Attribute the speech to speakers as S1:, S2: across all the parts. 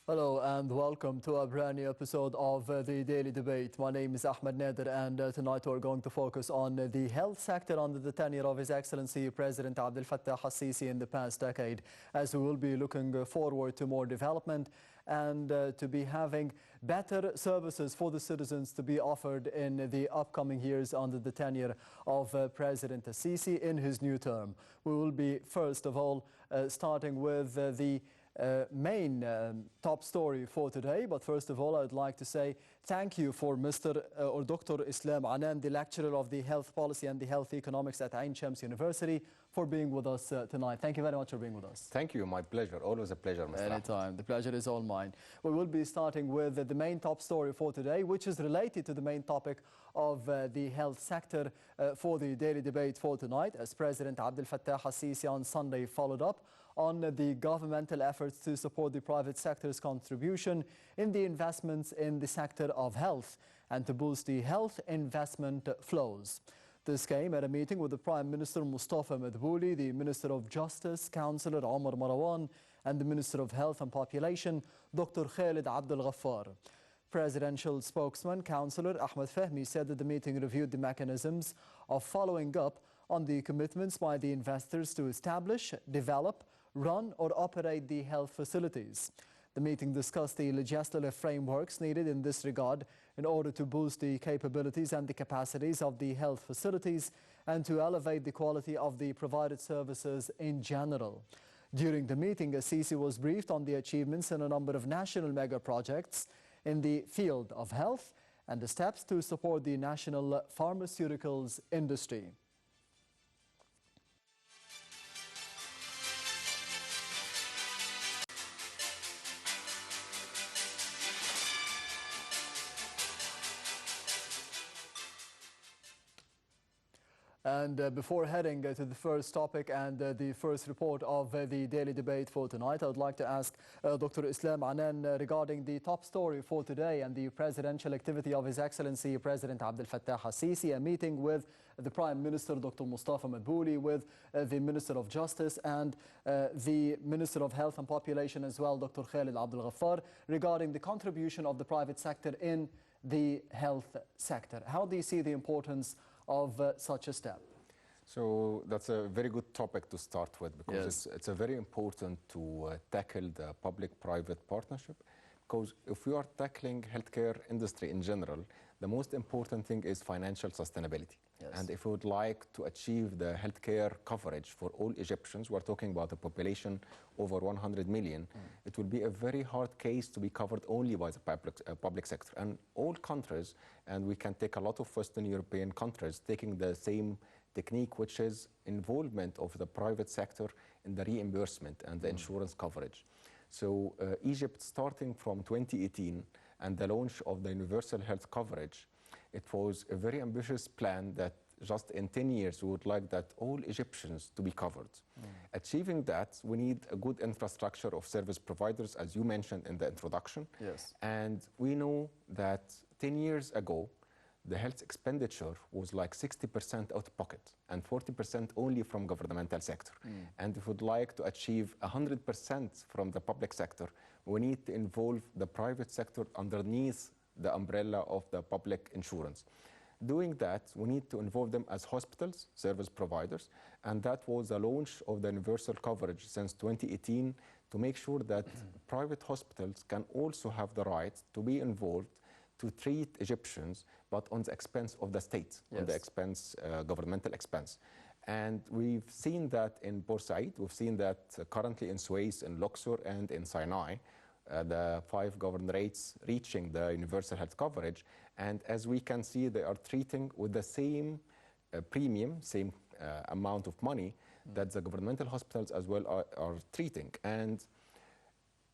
S1: Hello and welcome to a brand new episode of the Daily Debate. My name is Ahmed Nader and tonight we're going to focus on the health sector under the tenure of His Excellency President Abdel Fattah al-Sisi in the past decade, as we will be looking forward to more development and to be having better services for the citizens to be offered in the upcoming years under the tenure of President al-Sisi in his new term. We will be first of all starting with the main top story for today. But first of all, I'd like to say thank you for Mr. or Dr. Islam Anan, the lecturer of the Health Policy and the Health Economics at Ain Shams University, for being with us tonight. Thank you very much for being with us.
S2: Thank you. My pleasure. Always a pleasure, Mr.
S1: Anytime. The pleasure is all mine. We will be starting with the main top story for today, which is related to the main topic of the health sector for the daily debate for tonight, as President Abdel Fattah al-Sisi on Sunday followed up on the governmental efforts to support the private sector's contribution in the investments in the sector of health and to boost the health investment flows. This came at a meeting with the Prime Minister Mustafa Madbouli, the Minister of Justice, Councillor Omar Marwan, and the Minister of Health and Population, Dr. Khalid Abdel Ghaffar. Presidential spokesman, Councillor Ahmed Fahmy, said that the meeting reviewed the mechanisms of following up on the commitments by the investors to establish, develop, run or operate the health facilities. The meeting discussed the legislative frameworks needed in this regard in order to boost the capabilities and the capacities of the health facilities and to elevate the quality of the provided services in general. During the meeting, al-Sisi was briefed on the achievements in a number of national mega projects in the field of health and the steps to support the national pharmaceuticals industry. And before heading to the first topic and the first report of the daily debate for tonight, I would like to ask Dr. Islam Anan regarding the top story for today and the presidential activity of His Excellency President Abdel Fattah al-Sisi, a meeting with the Prime Minister Dr. Mustafa Madbouli, with the Minister of Justice and the Minister of Health and Population as well, Dr. Khalid Abdel Ghaffar, regarding the contribution of the private sector in the health sector. How do you see the importance of such a step?
S2: So that's a very good topic to start with, because it's a very important to tackle the public-private partnership, because if we are tackling healthcare industry in general, the most important thing is financial sustainability. And if we would like to achieve the healthcare coverage for all Egyptians, we're talking about a population over 100 million, it will be a very hard case to be covered only by the public sector. And all countries, and we can take a lot of Western European countries, taking the same technique, which is involvement of the private sector in the reimbursement and the insurance coverage. So Egypt, starting from 2018 and the launch of the universal health coverage, it was a very ambitious plan that just in 10 years we would like that all Egyptians to be covered. Achieving that, we need a good infrastructure of service providers, as you mentioned in the introduction. And we know that 10 years ago, the health expenditure was like 60% out of pocket and 40% only from governmental sector. And if we'd like to achieve 100% from the public sector, we need to involve the private sector underneath the umbrella of the public insurance. Doing that, we need to involve them as hospitals, service providers, and that was the launch of the universal coverage since 2018 to make sure that private hospitals can also have the right to be involved to treat Egyptians, but on the expense of the state, on the expense, governmental expense. And we've seen that in Port Said, we've seen that currently in Suez, in Luxor, and in Sinai, the 5 governorates reaching the universal health coverage. And as we can see, they are treating with the same premium, same amount of money that the governmental hospitals as well are treating. And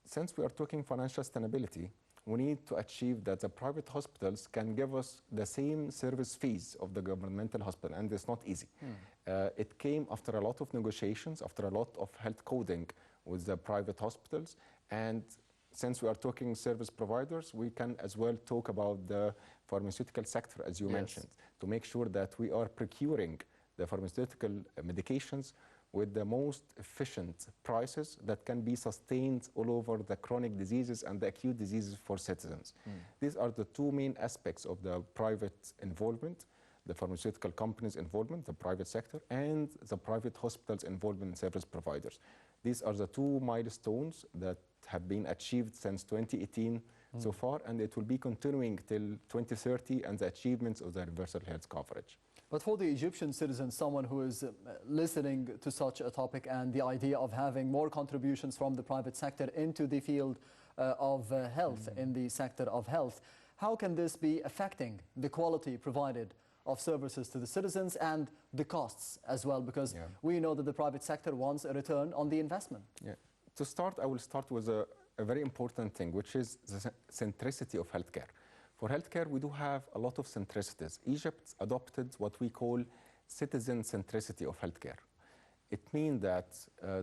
S2: since we are talking financial sustainability, we need to achieve that the private hospitals can give us the same service fees of the governmental hospital, and it's not easy. It came after a lot of negotiations, after a lot of health coding with the private hospitals, and since we are talking service providers, we can as well talk about the pharmaceutical sector, as you mentioned, to make sure that we are procuring the pharmaceutical medications with the most efficient prices that can be sustained all over the chronic diseases and the acute diseases for citizens. These are the two main aspects of the private involvement, the pharmaceutical companies' involvement, the private sector, and the private hospitals' involvement in service providers. These are the two milestones that have been achieved since 2018 so far, and it will be continuing till 2030 and the achievements of the universal health coverage.
S1: But for the Egyptian citizen, someone who is listening to such a topic and the idea of having more contributions from the private sector into the field of health, in the sector of health, how can this be affecting the quality provided of services to the citizens and the costs as well? Because we know that the private sector wants a return on the investment.
S2: To start, I will start with a very important thing, which is the centricity of healthcare. For healthcare, we do have a lot of centricities. Egypt adopted what we call citizen centricity of healthcare. It means that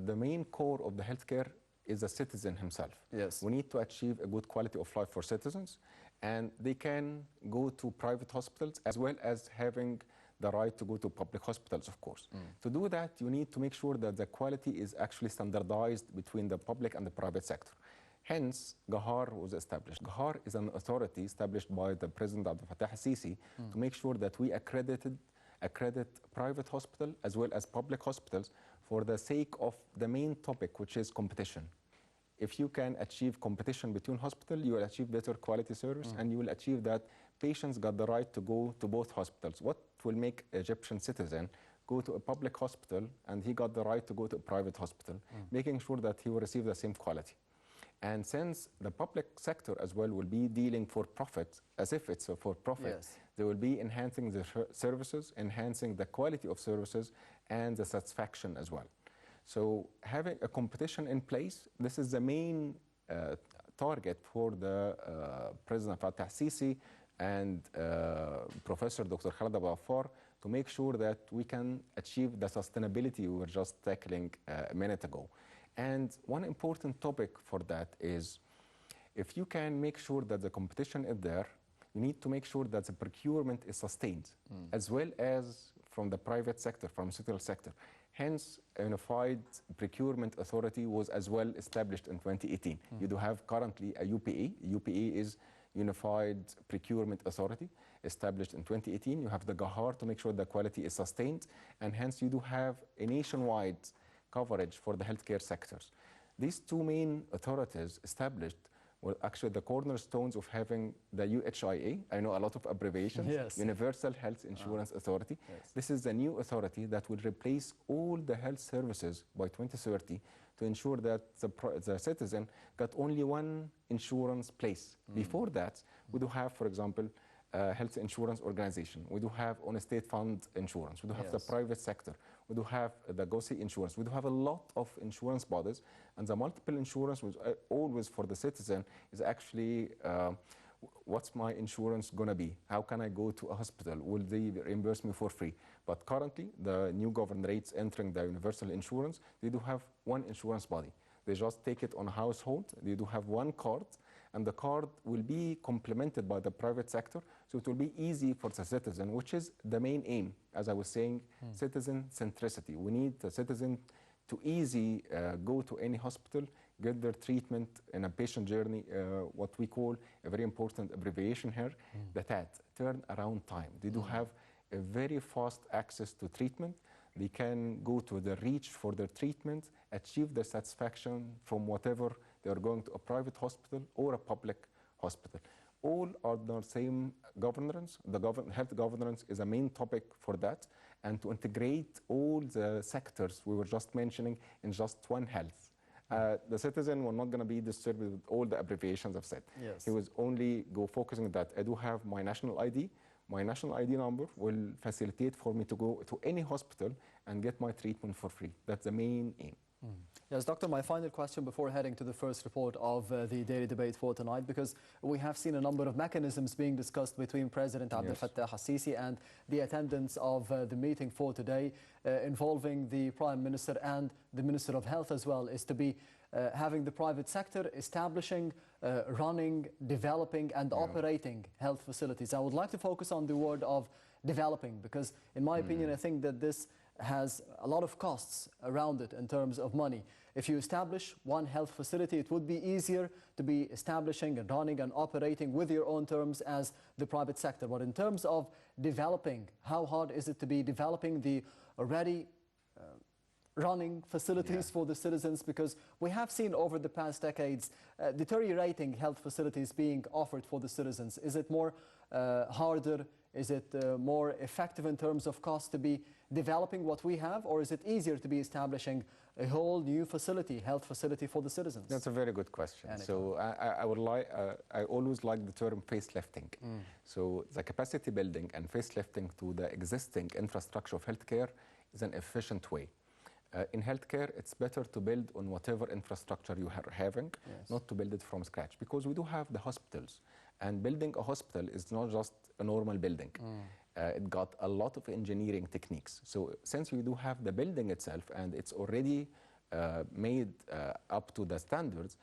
S2: the main core of the healthcare is the citizen himself.
S1: Yes.
S2: We need to achieve a good quality of life for citizens, and they can go to private hospitals as well as having the right to go to public hospitals, of course. To do that, you need to make sure that the quality is actually standardized between the public and the private sector. Hence, GAHAR was established. GAHAR is an authority established by the President Abdel Fattah al-Sisi to make sure that we accredit private hospital as well as public hospitals for the sake of the main topic, which is competition. If you can achieve competition between hospitals, you will achieve better quality service and you will achieve that patients got the right to go to both hospitals. What will make Egyptian citizen go to a public hospital and he got the right to go to a private hospital, making sure that he will receive the same quality. And since the public sector as well will be dealing for profit, as if it's for profit, they will be enhancing the services, enhancing the quality of services and the satisfaction as well. So having a competition in place, this is the main target for the President Fattah al-Sisi and Professor Dr. Khaled Abou Ghaffar to make sure that we can achieve the sustainability we were just tackling a minute ago. And one important topic for that is if you can make sure that the competition is there, you need to make sure that the procurement is sustained, as well as from the private sector, pharmaceutical sector. Hence, a unified procurement authority was as well established in 2018. You do have currently a UPA. UPA is Unified Procurement Authority, established in 2018. You have the GAHAR to make sure the quality is sustained, and hence you do have a nationwide coverage for the healthcare sectors. These two main authorities established were actually the cornerstones of having the UHIA. I know a lot of abbreviations.
S1: Yes.
S2: Universal Health Insurance Authority.
S1: Yes.
S2: This is the new authority that will replace all the health services by 2030 to ensure that the citizen got only one insurance place. Before that, we do have, for example, health insurance organization. We do have on a state fund insurance. We do have the private sector. We do have the GOSI insurance. We do have a lot of insurance bodies, and the multiple insurance was always for the citizen is actually what's my insurance gonna be? How can I go to a hospital? Will they reimburse me for free? But currently, the new governorates entering the universal insurance, they do have one insurance body. They just take it on a household. They do have one card, and the card will be complemented by the private sector, so it will be easy for the citizen, which is the main aim, as I was saying, citizen centricity. We need the citizen to easily go to any hospital, get their treatment in a patient journey, what we call a very important abbreviation here, the TAT, turnaround time. They do have a very fast access to treatment. They can go to the reach for their treatment, achieve the satisfaction from whatever they are going to a private hospital or a public hospital. All are the same governance. The health governance is a main topic for that, and to integrate all the sectors we were just mentioning in just one health. The citizen will not going to be disturbed with all the abbreviations I've said.
S1: Yes.
S2: He was only focusing on that. I do have my national ID. My national ID number will facilitate for me to go to any hospital and get my treatment for free. That's the main aim.
S1: Yes, Doctor, my final question before heading to the first report of the daily debate for tonight, because we have seen a number of mechanisms being discussed between President Abdel Fattah al-Sisi and the attendance of the meeting for today involving the Prime Minister and the Minister of Health as well, is to be having the private sector establishing, running, developing and operating health facilities. I would like to focus on the word of developing, because in my opinion, I think that this has a lot of costs around it in terms of money. If you establish one health facility, it would be easier to be establishing and running and operating with your own terms as the private sector. But in terms of developing, how hard is it to be developing the already running facilities for the citizens? Because we have seen over the past decades deteriorating health facilities being offered for the citizens. Is it more harder? Is it more effective in terms of cost to be developing what we have, or is it easier to be establishing a whole new facility, health facility for the citizens?
S2: That's a very good question. So I always like the term facelifting. So the capacity building and facelifting to the existing infrastructure of healthcare is an efficient way. In healthcare, it's better to build on whatever infrastructure you are having, not to build it from scratch, because we do have the hospitals. And building a hospital is not just a normal building. It got a lot of engineering techniques. So since we do have the building itself and it's already made up to the standards,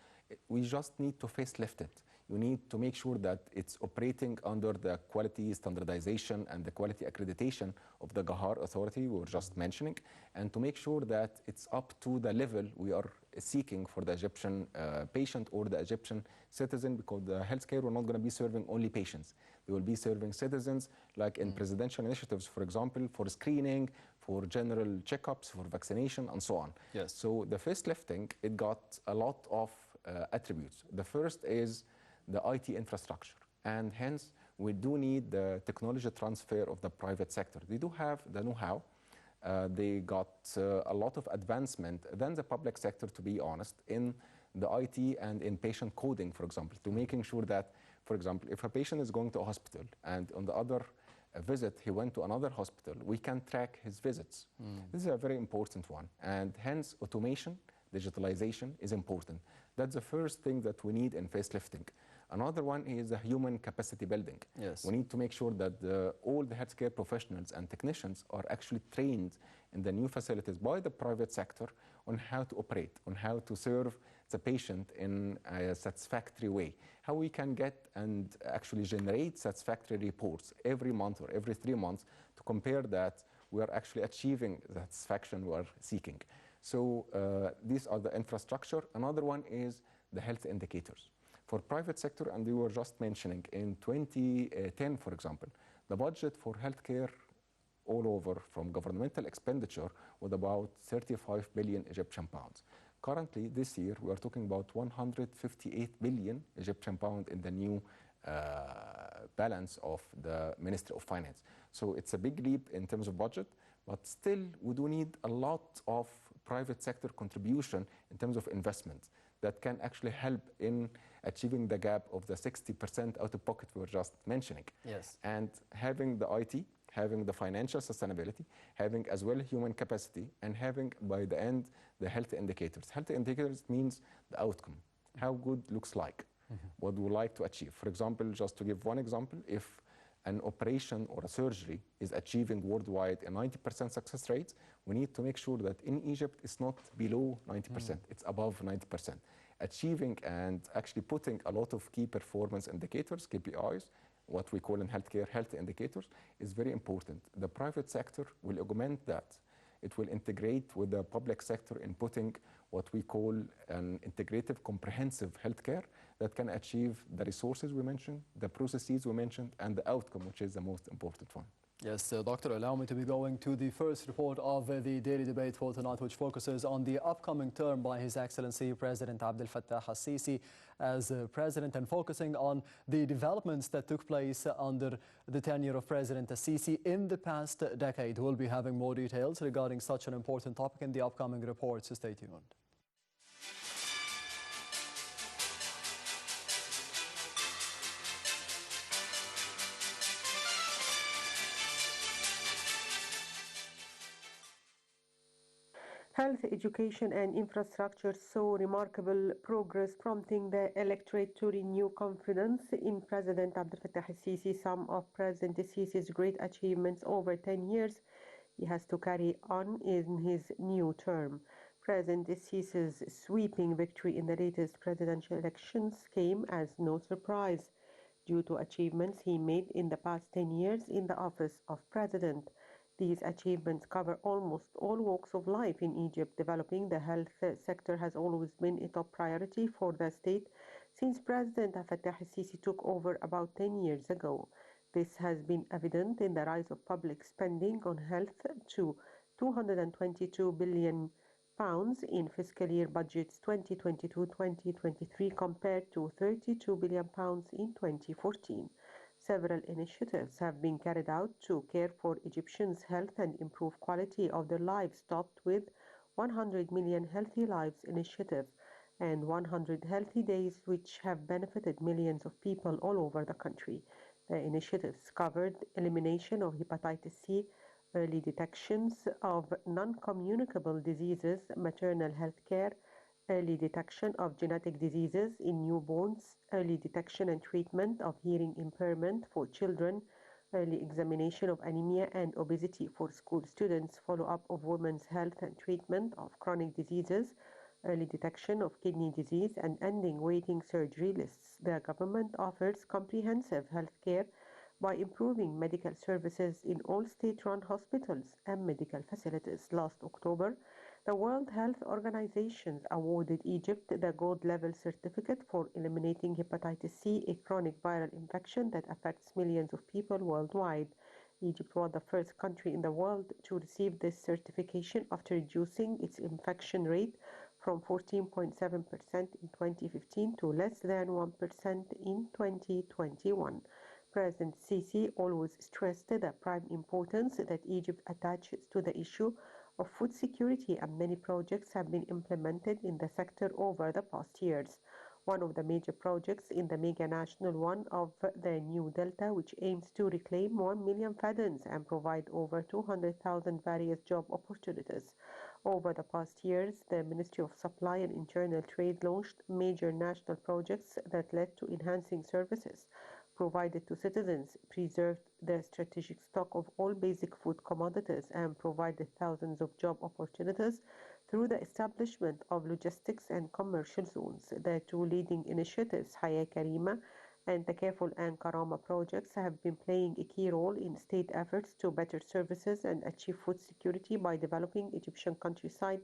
S2: we just need to facelift it. You need to make sure that it's operating under the quality standardization and the quality accreditation of the Gahar authority we were just mentioning, and to make sure that it's up to the level we are seeking for the Egyptian patient or the Egyptian citizen, because the healthcare we're not going to be serving only patients. They will be serving citizens, like in presidential initiatives, for example, for screening, for general checkups, for vaccination, and so on.
S1: Yes.
S2: So the facelifting, it got a lot of attributes. The first is the IT infrastructure, and hence we do need the technology transfer of the private sector. They do have the know-how. They got a lot of advancement than the public sector, to be honest, in the IT and in patient coding, for example, to making sure that, for example, if a patient is going to a hospital and on the other visit he went to another hospital, we can track his visits. This is a very important one, and hence automation, digitalization is important. That's the first thing that we need in facelifting. Another one is the human capacity building.
S1: Yes.
S2: We need to make sure that all the healthcare professionals and technicians are actually trained in the new facilities by the private sector on how to operate, on how to serve the patient in a satisfactory way, how we can get and actually generate satisfactory reports every month or every 3 months to compare that we are actually achieving the satisfaction we are seeking. So these are the infrastructure. Another one is the health indicators. For private sector, and we were just mentioning, in 2010, for example, the budget for healthcare all over from governmental expenditure was about 35 billion Egyptian pounds. Currently, this year, we are talking about 158 billion Egyptian pounds in the new balance of the Ministry of Finance. So it's a big leap in terms of budget, but still we do need a lot of private sector contribution in terms of investment that can actually help in achieving the gap of the 60% out of pocket we were just mentioning.
S1: Yes.
S2: And having the IT, having the financial sustainability, having as well human capacity, and having by the end the health indicators. Health indicators means the outcome, how good looks like, what we like to achieve. For example, just to give one example, if an operation or a surgery is achieving worldwide a 90% success rate, we need to make sure that in Egypt it's not below 90%, it's above 90%. Achieving and actually putting a lot of key performance indicators, KPIs, what we call in healthcare health indicators, is very important. The private sector will augment that. It will integrate with the public sector in putting what we call an integrative, comprehensive healthcare that can achieve the resources we mentioned, the processes we mentioned, and the outcome, which is the most important one.
S1: Yes, Doctor, allow me to be going to the first report of the daily debate for tonight, which focuses on the upcoming term by His Excellency President Abdel Fattah al-Sisi as president, and focusing on the developments that took place under the tenure of President al-Sisi in the past decade. We'll be having more details regarding such an important topic in the upcoming reports. So stay tuned.
S3: Health, education and infrastructure saw remarkable progress, prompting the electorate to renew confidence in President Abdel Fattah al-Sisi. Some of President al-Sisi's great achievements over 10 years he has to carry on in his new term. President al-Sisi's sweeping victory in the latest presidential elections came as no surprise due to achievements he made in the past 10 years in the office of president. These achievements cover almost all walks of life in Egypt. Developing the health sector has always been a top priority for the state since President Fattah el-Sisi took over about 10 years ago. This has been evident in the rise of public spending on health to £222 billion in fiscal year budgets 2022-2023 compared to £32 billion in 2014. Several initiatives have been carried out to care for Egyptians' health and improve quality of their lives, topped with 100 Million Healthy Lives initiative and 100 Healthy Days, which have benefited millions of people all over the country. The initiatives covered elimination of hepatitis C, early detections of non-communicable diseases, maternal health care, early detection of genetic diseases in newborns, early detection and treatment of hearing impairment for children, early examination of anemia and obesity for school students, follow-up of women's health and treatment of chronic diseases, early detection of kidney disease, and ending waiting surgery lists. The government offers comprehensive health care by improving medical services in all state-run hospitals and medical facilities. Last October, the World Health Organization awarded Egypt the gold-level certificate for eliminating hepatitis C, a chronic viral infection that affects millions of people worldwide. Egypt was the first country in the world to receive this certification after reducing its infection rate from 14.7% in 2015 to less than 1% in 2021. President Sisi always stressed the prime importance that Egypt attaches to the issue of food security, and many projects have been implemented in the sector over the past years. One of the major projects in the mega national one of the New Delta, which aims to reclaim 1 million fadans and provide over 200,000 various job opportunities. Over the past years, the Ministry of Supply and Internal Trade launched major national projects that led to enhancing services provided to citizens, preserved the strategic stock of all basic food commodities, and provided thousands of job opportunities through the establishment of logistics and commercial zones. The two leading initiatives, Hayya Karima and the Careful and Karama projects, have been playing a key role in state efforts to better services and achieve food security by developing Egyptian countryside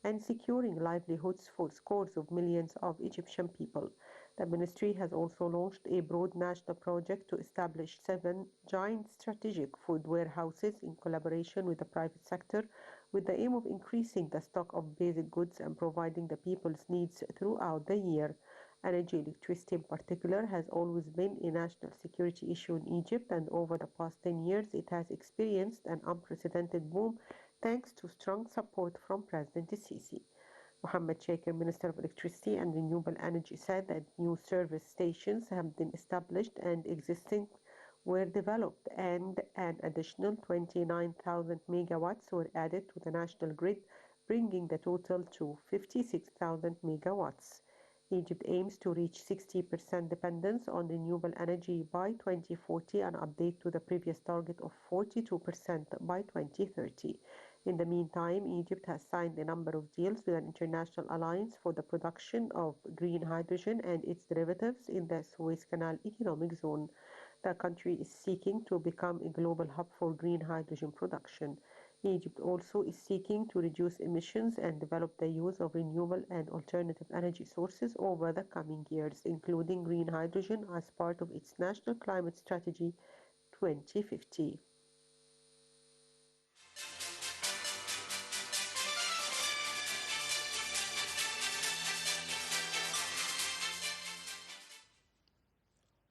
S3: and securing livelihoods for scores of millions of Egyptian people. The ministry has also launched a broad national project to establish 7 giant strategic food warehouses in collaboration with the private sector, with the aim of increasing the stock of basic goods and providing the people's needs throughout the year. Energy, electricity in particular, has always been a national security issue in Egypt, and over the past 10 years it has experienced an unprecedented boom thanks to strong support from President Sisi. Mohammed Shaker, Minister of Electricity and Renewable Energy, said that new service stations have been established and existing were developed, and an additional 29,000 megawatts were added to the national grid, bringing the total to 56,000 megawatts. Egypt aims to reach 60% dependence on renewable energy by 2040, an update to the previous target of 42% by 2030. In the meantime, Egypt has signed a number of deals with an international alliance for the production of green hydrogen and its derivatives in the Suez Canal Economic Zone. The country is seeking to become a global hub for green hydrogen production. Egypt also is seeking to reduce emissions and develop the use of renewable and alternative energy sources over the coming years, including green hydrogen as part of its National Climate Strategy 2050.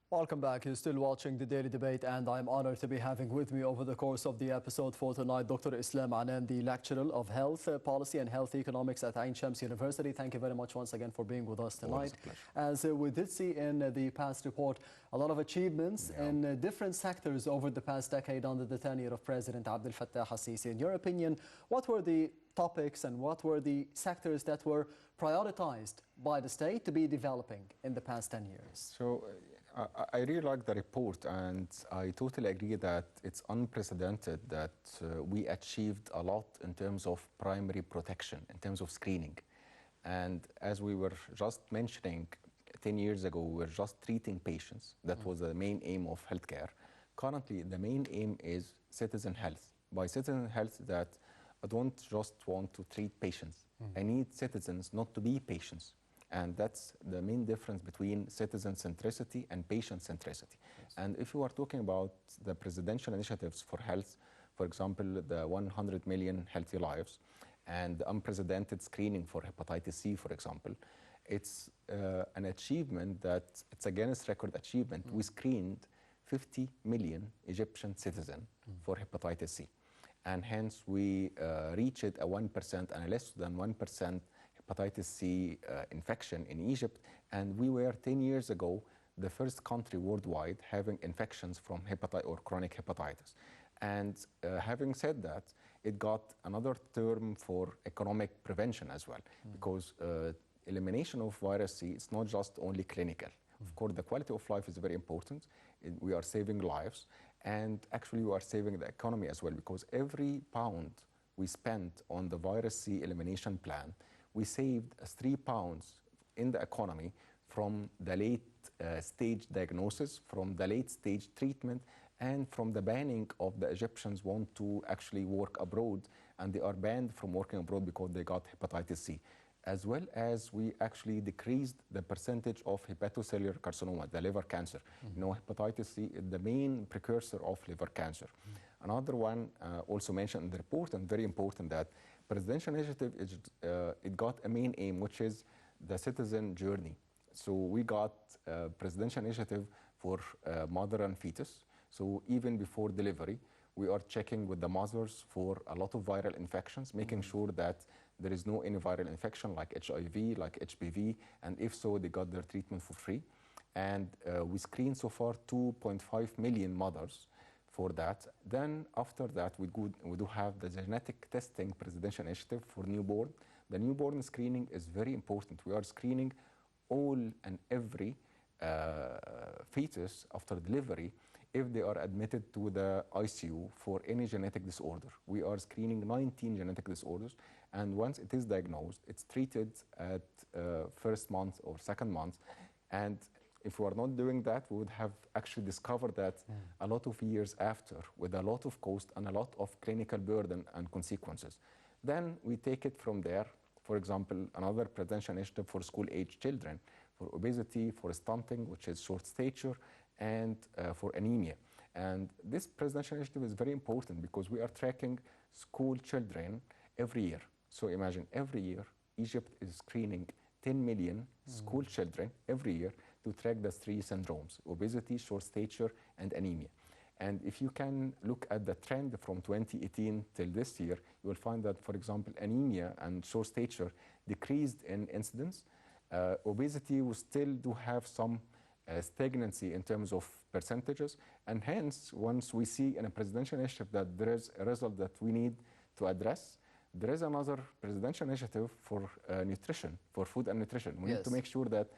S1: Welcome back. You're still watching the Daily Debate, and I'm honored to be having with me over the course of the episode for tonight Dr. Islam Anan, the lecturer of health policy and health economics at Ain Shams University. Thank you very much once again for being with us tonight. As we did see in the past report, a lot of achievements in different sectors over the past decade under the tenure of President Abdel Fattah el-Sisi. In your opinion, what were the topics and what were the sectors that were prioritized by the state to be developing in the past 10 years?
S2: So I really like the report, and I totally agree that it's unprecedented that we achieved a lot in terms of primary protection, in terms of screening. And as we were just mentioning, 10 years ago, we were just treating patients. That was the main aim of healthcare. Currently, the main aim is citizen health, by citizen health that I don't just want to treat patients. I need citizens not to be patients. And that's the main difference between citizen centricity and patient centricity. Yes. And if you are talking about the presidential initiatives for health, for example, the 100 million healthy lives and unprecedented screening for hepatitis C, for example, it's an achievement that it's a Guinness record achievement. We screened 50 million Egyptian citizens for hepatitis C. And hence we reached a 1% and a less than 1% hepatitis C infection in Egypt, and we were 10 years ago the first country worldwide having infections from hepatitis or chronic hepatitis. And having said that, it got another term for economic prevention as well, because elimination of virus C is not just only clinical. Of course, the quality of life is very important. We are saving lives, and actually we are saving the economy as well, because every pound we spent on the virus C elimination plan, we saved 3 pounds in the economy from the late stage diagnosis, from the late stage treatment, and from the banning of the Egyptians want to actually work abroad, and they are banned from working abroad because they got hepatitis C. As well as we actually decreased the percentage of hepatocellular carcinoma, the liver cancer. You know, hepatitis C is the main precursor of liver cancer. Another one also mentioned in the report, and very important, that presidential initiative is, it got a main aim, which is the citizen journey. So we got a presidential initiative for mother and fetus. So even before delivery, we are checking with the mothers for a lot of viral infections, making sure that there is no any viral infection like HIV, like HPV, and if so, they got their treatment for free. And we screened so far 2.5 million mothers for that. Then after that, we do have the genetic testing presidential initiative for newborn. The newborn screening is very important. We are screening all and every fetus after delivery if they are admitted to the ICU for any genetic disorder. We are screening 19 genetic disorders, and once it is diagnosed, it's treated at first month or second month. And if we are not doing that, we would have actually discovered that a lot of years after, with a lot of cost and a lot of clinical burden and consequences. Then we take it from there. For example, another presidential initiative for school-age children, for obesity, for stunting, which is short stature, and for anemia. And this presidential initiative is very important because we are tracking school children every year. So imagine every year, Egypt is screening 10 million school children every year to track the 3 syndromes: obesity, short stature, and anemia. And if you can look at the trend from 2018 till this year, you will find that, for example, anemia and short stature decreased in incidence. Obesity will still do have some stagnancy in terms of percentages, and hence, once we see in a presidential initiative that there is a result that we need to address, there is another presidential initiative for nutrition, for food and nutrition. We need to make sure that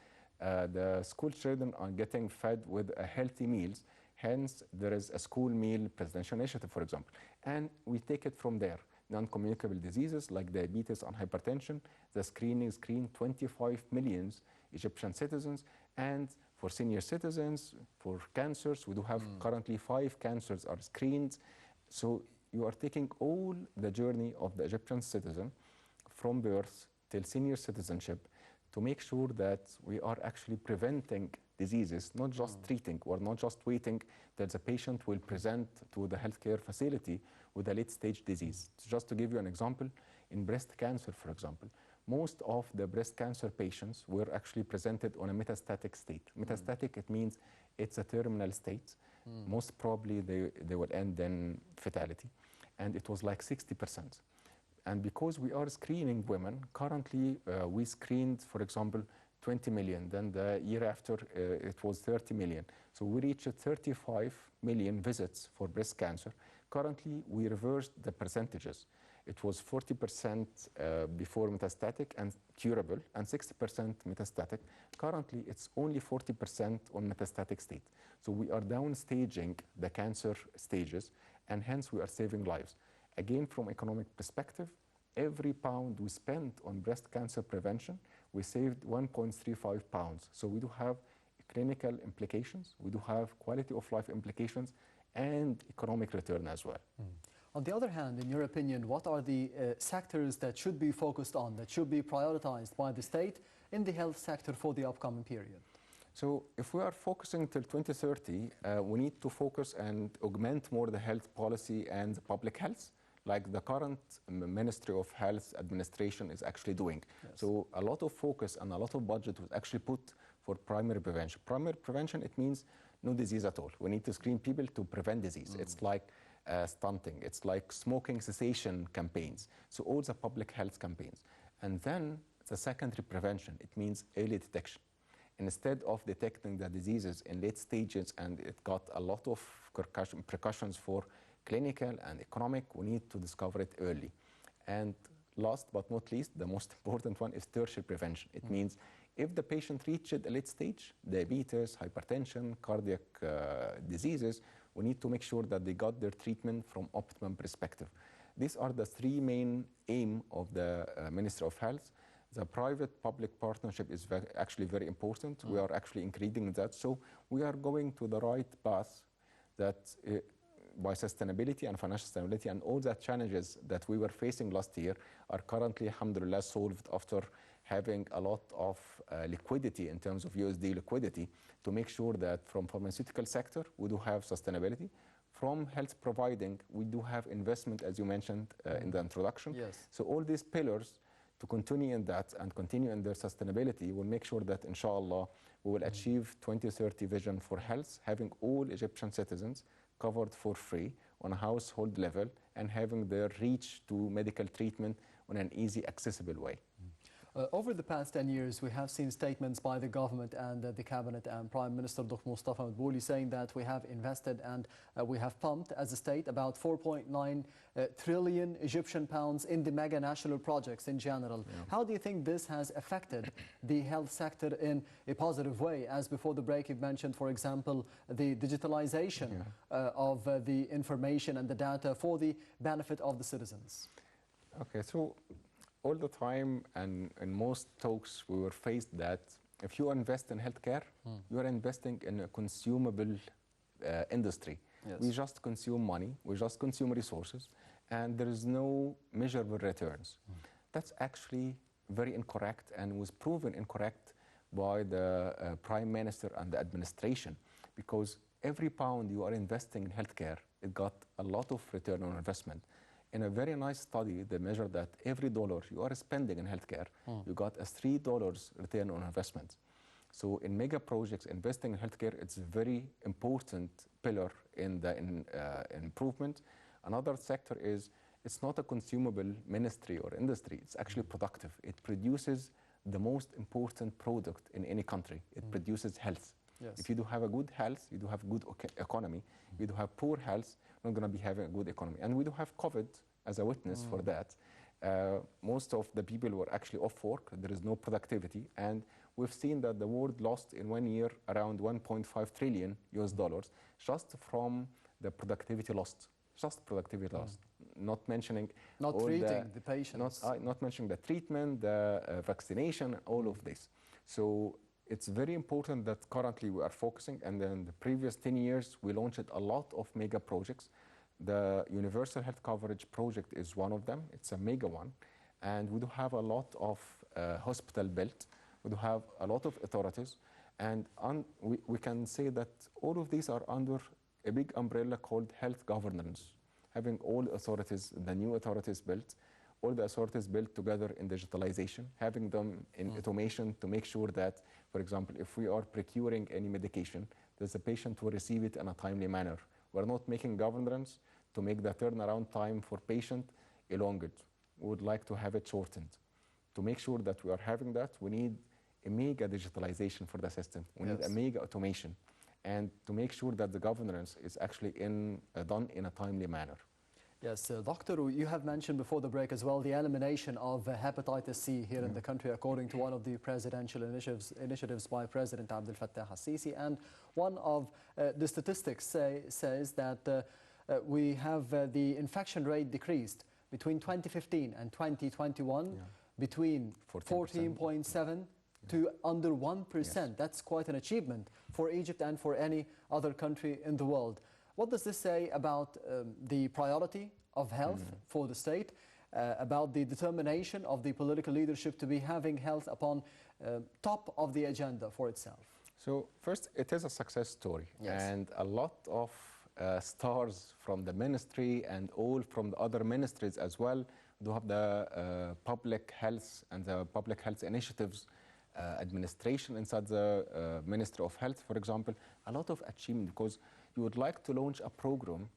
S2: the school children are getting fed with healthy meals. Hence, there is a school meal presidential initiative, for example. And we take it from there. Non-communicable diseases like diabetes and hypertension, the screen 25 million Egyptian citizens. And for senior citizens, for cancers, we do have currently 5 cancers are screened. So you are taking all the journey of the Egyptian citizen from birth till senior citizenship to make sure that we are actually preventing diseases, not just treating. We're not just waiting that the patient will present to the healthcare facility with a late stage disease. So just to give you an example, in breast cancer, for example, most of the breast cancer patients were actually presented on a metastatic state. Metastatic, it means it's a terminal state. Most probably they will end in fatality. And it was like 60%. And because we are screening women, currently we screened, for example, 20 million. Then the year after, it was 30 million. So we reached 35 million visits for breast cancer. Currently, we reversed the percentages. It was 40% before metastatic and curable, and 60% metastatic. Currently, it's only 40% on metastatic state. So we are downstaging the cancer stages, and hence we are saving lives. Again, from economic perspective, every pound we spent on breast cancer prevention, we saved 1.35 pounds. So we do have clinical implications, we do have quality of life implications, and economic return as well.
S1: On the other hand, in your opinion, what are the sectors that should be focused on, that should be prioritized by the state in the health sector for the upcoming period?
S2: So if we are focusing till 2030, we need to focus and augment more the health policy and public health, like the current Ministry of Health administration is actually doing.
S1: Yes.
S2: So a lot of focus and a lot of budget was actually put for primary prevention. Primary prevention, it means no disease at all. We need to screen people to prevent disease. It's like stunting. It's like smoking cessation campaigns. So all the public health campaigns. And then the secondary prevention, it means early detection. Instead of detecting the diseases in late stages, and it got a lot of precautions for clinical and economic, we need to discover it early. And last but not least, the most important one is tertiary prevention. It means if the patient reached a late stage, diabetes, hypertension, cardiac diseases, we need to make sure that they got their treatment from optimum perspective. These are the three main aims of the Ministry of Health. The private-public partnership is actually very important. We are actually increasing that. So we are going to the right path that by sustainability and financial stability and all the challenges that we were facing last year are currently, alhamdulillah, solved after having a lot of liquidity in terms of USD liquidity to make sure that from pharmaceutical sector, we do have sustainability. From health providing, we do have investment, as you mentioned in the introduction.
S1: Yes.
S2: So all these pillars to continue in that and continue in their sustainability will make sure that, inshallah, we will achieve 2030 vision for health, having all Egyptian citizens covered for free on a household level and having their reach to medical treatment on an easy, accessible way.
S1: Over the past 10 years, we have seen statements by the government and the cabinet and Prime Minister Dr. Mustafa Madbouli saying that we have invested and we have pumped as a state about 4.9 trillion Egyptian pounds in the mega national projects in general. Yeah. How do you think this has affected the health sector in a positive way? As before the break, you've mentioned, for example, the digitalization of the information and the data for the benefit of the citizens.
S2: Okay, so all the time and in most talks we were faced that if you invest in healthcare, you are investing in a consumable industry. Yes. We just consume money, we just consume resources, and there is no measurable returns. That's actually very incorrect and was proven incorrect by the Prime Minister and the administration, because every pound you are investing in healthcare, it got a lot of return on investment. In a very nice study, they measured that every dollar you are spending in healthcare, you got a $3 return on investment. So in mega projects, investing in healthcare, it's a very important pillar in the improvement. Another sector is, it's not a consumable ministry or industry, it's actually productive. It produces the most important product in any country. It produces health. Yes. If you do have a good health, you do have good economy. If you do have poor health, you're not going to be having a good economy. And we do have COVID as a witness for that. Most of the people were actually off work. There is no productivity. And we've seen that the world lost in 1 year around 1.5 trillion US dollars just from the productivity lost. Just productivity lost. Not mentioning
S1: not treating the patients.
S2: Not mentioning the treatment, the vaccination, all of this. So it's very important that currently we are focusing, and then the previous 10 years we launched a lot of mega projects. The Universal Health Coverage Project is one of them. It's a mega one. And we do have a lot of hospital built. We do have a lot of authorities. And we can say that all of these are under a big umbrella called health governance, having all authorities, the new authorities built, all the authorities built together in digitalization, having them in automation to make sure that, for example, if we are procuring any medication, that the patient will receive it in a timely manner. We're not making governance to make the turnaround time for patient elongated. We would like to have it shortened. To make sure that we are having that, we need a mega digitalization for the system. We need a mega automation. And to make sure that the governance is actually done in a timely manner.
S1: Yes, Doctor, you have mentioned before the break as well the elimination of hepatitis C here in the country, according to one of the presidential initiatives by President Abdel Fattah al-Sisi. And one of the statistics says that we have the infection rate decreased between 2015 and 2021 between 14.7 to under 1%. Yes. That's quite an achievement for Egypt and for any other country in the world. What does this say about the priority of health for the state, about the determination of the political leadership to be having health upon top of the agenda for itself?
S2: So first, it is a success story,
S1: Yes.
S2: and a lot of stars from the ministry and all from the other ministries as well do have the public health and the public health initiatives administration inside the Ministry of Health, for example, a lot of achievement, because you would like to launch a program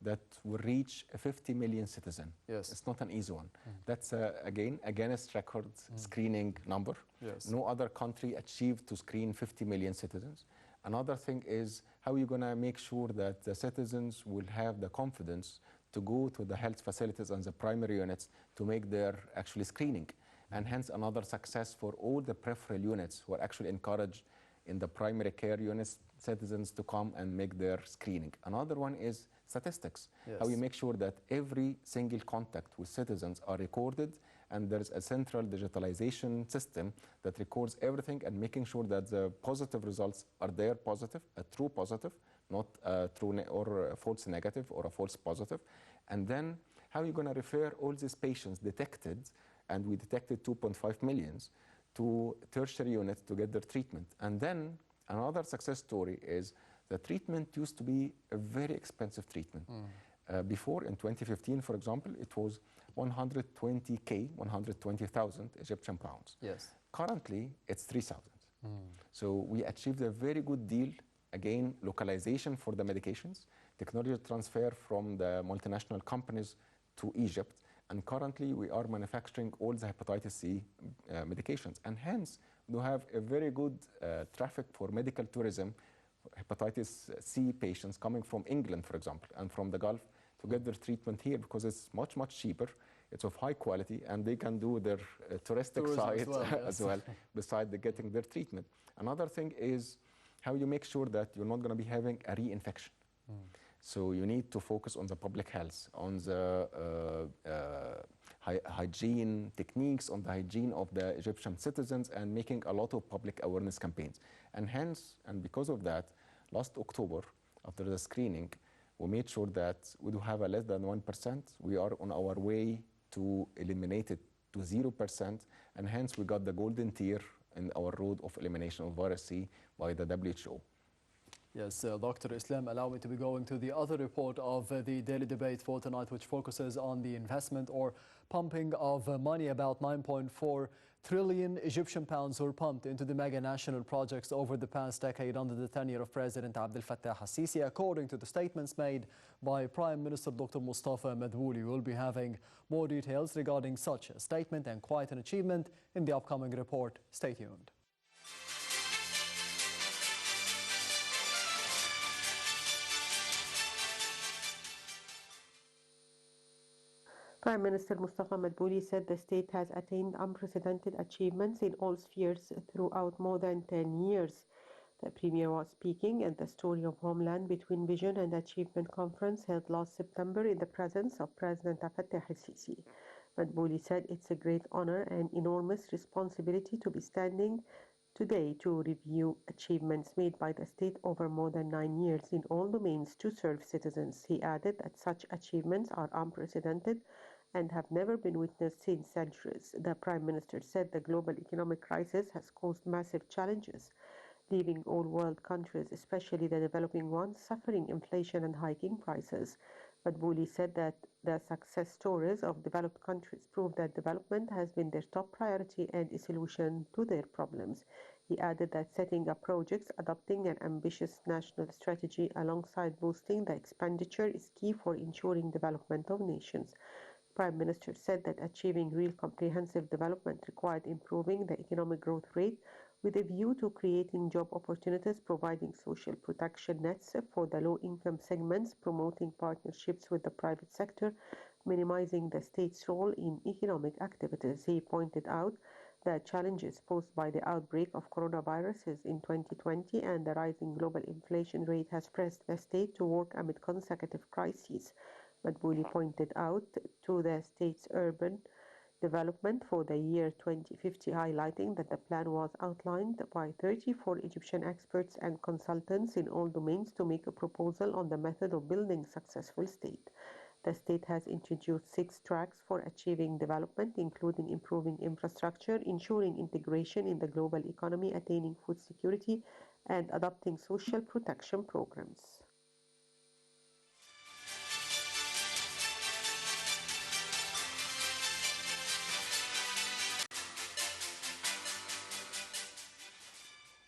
S2: that will reach 50 million citizens.
S1: Yes.
S2: It's not an easy one. That's, again, a Guinness record screening number.
S1: Yes.
S2: No other country achieved to screen 50 million citizens. Another thing is how you're going to make sure that the citizens will have the confidence to go to the health facilities and the primary units to make their actually screening. And hence another success for all the peripheral units who are actually encouraged in the primary care units, citizens to come and make their screening. Another one is statistics.
S1: Yes.
S2: How you make sure that every single contact with citizens are recorded, and there's a central digitalization system that records everything and making sure that the positive results are there positive, a true positive, not a true or a false negative or a false positive. And then how are you going to refer all these patients detected, and we detected 2.5 million, to tertiary units to get their treatment. And then another success story is the treatment used to be a very expensive treatment. Before, in 2015, for example, it was 120,000 Egyptian pounds.
S1: Yes.
S2: Currently, it's 3,000. So we achieved a very good deal. Again, localization for the medications, technology transfer from the multinational companies to Egypt, and currently we are manufacturing all the hepatitis C medications, and hence we have a very good traffic for medical tourism, hepatitis C patients coming from England, for example, and from the Gulf to get their treatment here, because it's much, much cheaper, it's of high quality, and they can do their touristic
S1: Tourism
S2: side
S1: as well, yes.
S2: as well, beside the getting their treatment. Another thing is how you make sure that you're not going to be having a reinfection. So you need to focus on the public health, on the hygiene techniques, on the hygiene of the Egyptian citizens, and making a lot of public awareness campaigns. And hence, and because of that, last October, after the screening, we made sure that we do have a less than 1%. We are on our way to eliminate it to 0%, and hence we got the golden tier in our road of elimination of virus C by the WHO.
S1: Yes, Dr. Islam, allow me to be going to the other report of the daily debate for tonight, which focuses on the investment or pumping of money. About 9.4 trillion Egyptian pounds were pumped into the mega national projects over the past decade under the tenure of President Abdel Fattah al-Sisi, according to the statements made by Prime Minister Dr. Mustafa Madbouli. We'll be having more details regarding such a statement and quite an achievement in the upcoming report. Stay tuned.
S3: Prime Minister Mustafa Madbouli said the state has attained unprecedented achievements in all spheres throughout more than 10 years. The Premier was speaking at the Story of Homeland Between Vision and Achievement conference held last September in the presence of President Fattah al-Sisi. Madbouli said it's a great honor and enormous responsibility to be standing today to review achievements made by the state over more than 9 years in all domains to serve citizens. He added that such achievements are unprecedented and have never been witnessed since centuries. The Prime Minister said the global economic crisis has caused massive challenges, leaving all world countries, especially the developing ones, suffering inflation and hiking prices. Madbouli said that the success stories of developed countries prove that development has been their top priority and a solution to their problems. He added that setting up projects, adopting an ambitious national strategy alongside boosting the expenditure is key for ensuring development of nations. Prime Minister said that achieving real comprehensive development required improving the economic growth rate with a view to creating job opportunities, providing social protection nets for the low-income segments, promoting partnerships with the private sector, minimizing the state's role in economic activities. He pointed out the challenges posed by the outbreak of coronaviruses in 2020 and the rising global inflation rate has pressed the state to work amid consecutive crises. Madbouli pointed out to the state's urban development for the year 2050, highlighting that the plan was outlined by 34 Egyptian experts and consultants in all domains to make a proposal on the method of building a successful state. The state has introduced 6 tracks for achieving development, including improving infrastructure, ensuring integration in the global economy, attaining food security, and adopting social protection programs.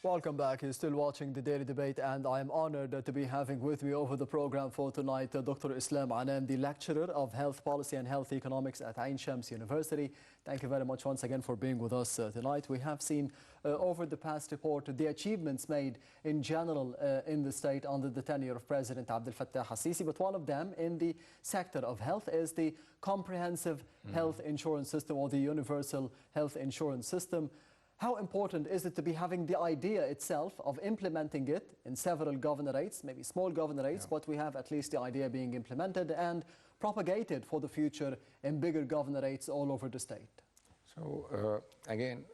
S1: Welcome back. You're still watching the Daily Debate, and I am honored to be having with me over the program for tonight Dr. Islam Anan, the lecturer of health policy and health economics at Ain Shams University. Thank you very much once again for being with us tonight. We have seen over the past report the achievements made in general in the state under the tenure of President Abdel Fattah al-Sisi, but one of them in the sector of health is the comprehensive health insurance system, or the universal health insurance system. How important is it to be having the idea itself of implementing it in several governorates, maybe small governorates, but we have at least the idea being implemented and propagated for the future in bigger governorates all over the state?
S2: So again,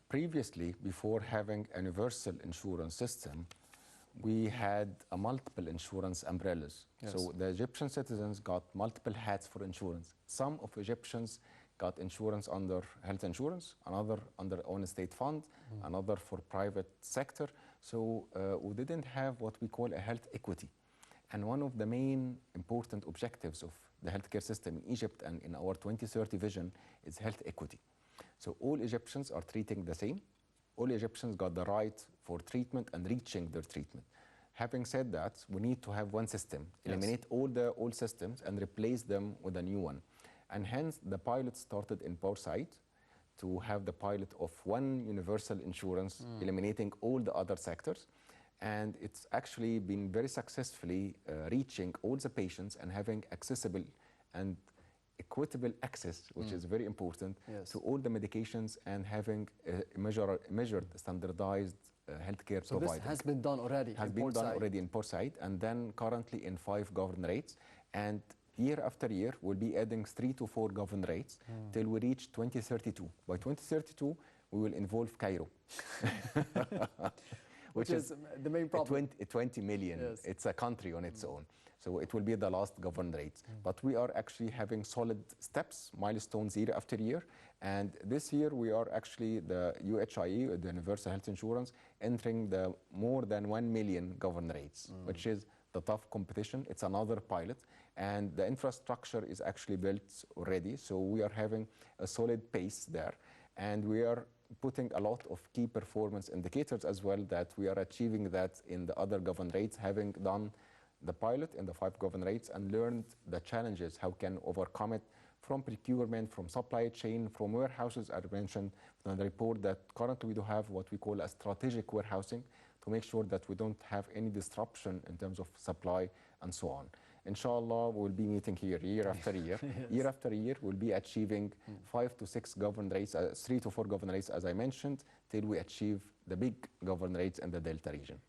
S2: previously, before having a universal insurance system, we had a multiple insurance umbrellas.
S1: Yes.
S2: So the Egyptian citizens got multiple hats for insurance. Some of Egyptians got insurance under health insurance, another under own state fund, another for private sector. So we didn't have what we call a health equity. And one of the main important objectives of the healthcare system in Egypt and in our 2030 vision is health equity. So all Egyptians are treating the same. All Egyptians got the right for treatment and reaching their treatment. Having said that, we need to have one system, eliminate all the old systems and replace them with a new one. And hence, the pilot started in Port-Said to have the pilot of one universal insurance, eliminating all the other sectors. And it's actually been very successfully reaching all the patients and having accessible and equitable access, which is very important, to all the medications and having a measured, standardized healthcare provider.
S1: So this has been done already
S2: in Port-Said, and then currently in 5 governorates. And year after year, we'll be adding 3 to 4 governorates till we reach 2032. By 2032, we will involve Cairo.
S1: which is the main problem.
S2: 20 million.
S1: Yes.
S2: It's a country on its own. So it will be the last governorate. But we are actually having solid steps, milestones year after year. And this year we are actually the UHIE, the Universal Health Insurance, entering the more than 1 million governorates, which is the tough competition. It's another pilot. And the infrastructure is actually built already. So we are having a solid pace there. And we are putting a lot of key performance indicators as well, that we are achieving that in the other governorates, having done the pilot in the 5 governorates and learned the challenges, how can overcome it from procurement, from supply chain, from warehouses. I mentioned in the report that currently we do have what we call a strategic warehousing to make sure that we don't have any disruption in terms of supply and so on. Inshallah, we'll be meeting here year after year.
S1: Yes.
S2: Year after year, we'll be achieving 5 to 6 governorates, 3 to 4 governorates, as I mentioned, till we achieve the big governorates in the Delta region.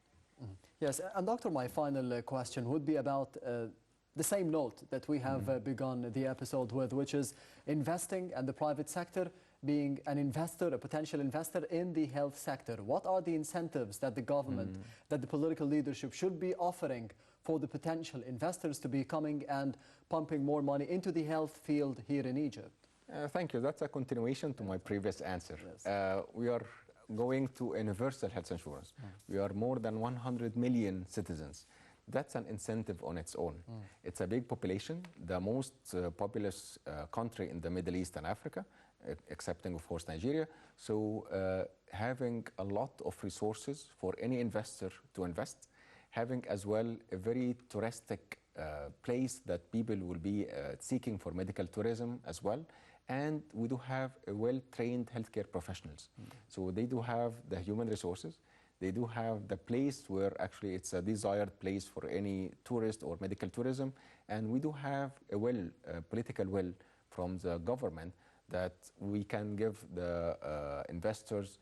S1: Yes, and Doctor, my final question would be about the same note that we have begun the episode with, which is investing and the private sector being an investor, a potential investor in the health sector. What are the incentives that the government, that the political leadership should be offering for the potential investors to be coming and pumping more money into the health field here in Egypt?
S2: Thank you. That's a continuation to my previous answer.
S1: Yes.
S2: We are going to universal health insurance. We are more than 100 million citizens. That's an incentive on its own. It's a big population, the most populous country in the Middle East and Africa, excepting, of course, Nigeria. So having a lot of resources for any investor to invest, having as well a very touristic place that people will be seeking for medical tourism as well. And we do have well-trained healthcare professionals. So they do have the human resources. They do have the place where actually it's a desired place for any tourist or medical tourism. And we do have a political will from the government that we can give the investors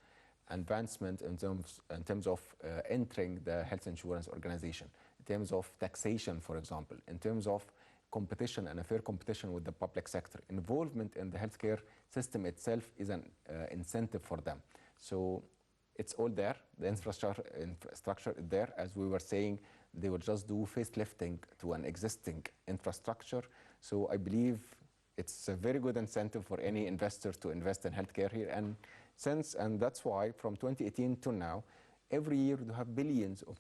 S2: advancement in terms of entering the health insurance organization, in terms of taxation, for example, in terms of competition and a fair competition with the public sector. Involvement in the healthcare system itself is an incentive for them. So it's all there. The infrastructure is there. As we were saying, they will just do facelifting to an existing infrastructure. So I believe it's a very good incentive for any investor to invest in healthcare here. And that's why from 2018 to now, every year we have billions of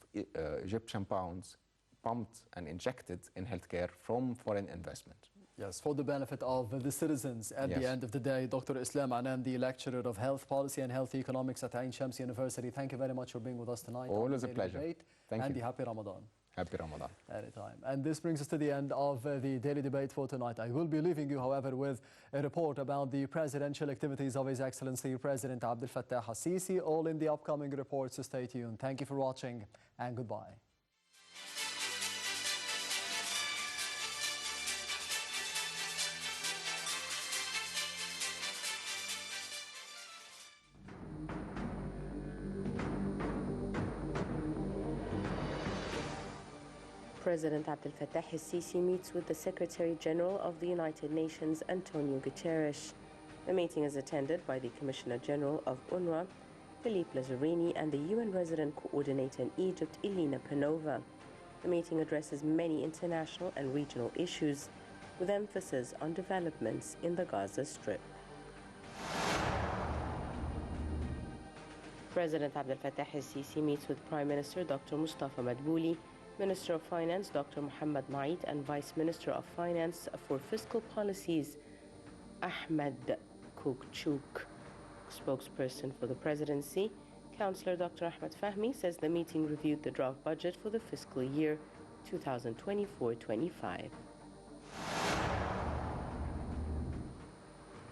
S2: Egyptian pounds pumped and injected in healthcare from foreign investment.
S1: Yes, for the benefit of the citizens. At the end of the day, Dr. Islam Anan, the lecturer of health policy and health economics at Ain Shams University, thank you very much for being with us tonight.
S2: Always a pleasure. Thank you.
S1: Happy Ramadan.
S2: Happy Ramadan.
S1: Anytime. And this brings us to the end of the daily debate for tonight. I will be leaving you, however, with a report about the presidential activities of His Excellency President Abdel Fattah al-Sisi, all in the upcoming reports, so stay tuned. Thank you for watching and goodbye.
S4: President Abdel Fattah al-Sisi meets with the Secretary General of the United Nations, Antonio Guterres. The meeting is attended by the Commissioner General of UNRWA, Philippe Lazzarini, and the UN Resident Coordinator in Egypt, Elena Panova. The meeting addresses many international and regional issues, with emphasis on developments in the Gaza Strip. President Abdel Fattah al-Sisi meets with Prime Minister Dr. Mustafa Madbouli, Minister of Finance Dr. Mohammed Naid, and Vice Minister of Finance for Fiscal Policies Ahmed Kukchuk. Spokesperson for the presidency, Councillor Dr. Ahmed Fahmy, says the meeting reviewed the draft budget for the fiscal year 2024-25.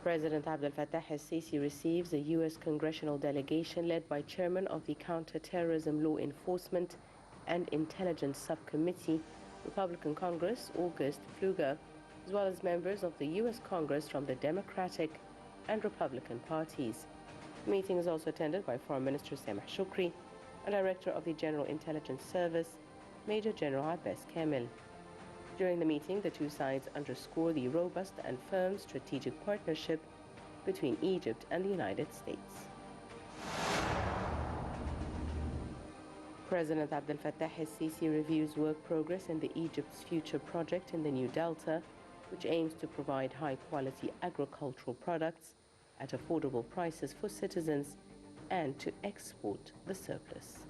S4: President Abdel Fattah al-Sisi receives a U.S. congressional delegation led by Chairman of the Counterterrorism Law Enforcement and Intelligence Subcommittee, Republican Congress, August Pfluger, as well as members of the U.S. Congress from the Democratic and Republican parties. The meeting is also attended by Foreign Minister Sameh Shukri and Director of the General Intelligence Service, Major General Abbas Kamel. During the meeting, the two sides underscore the robust and firm strategic partnership between Egypt and the United States. President Abdel Fattah al-Sisi reviews work progress in the Egypt's Future project in the New Delta, which aims to provide high-quality agricultural products at affordable prices for citizens and to export the surplus.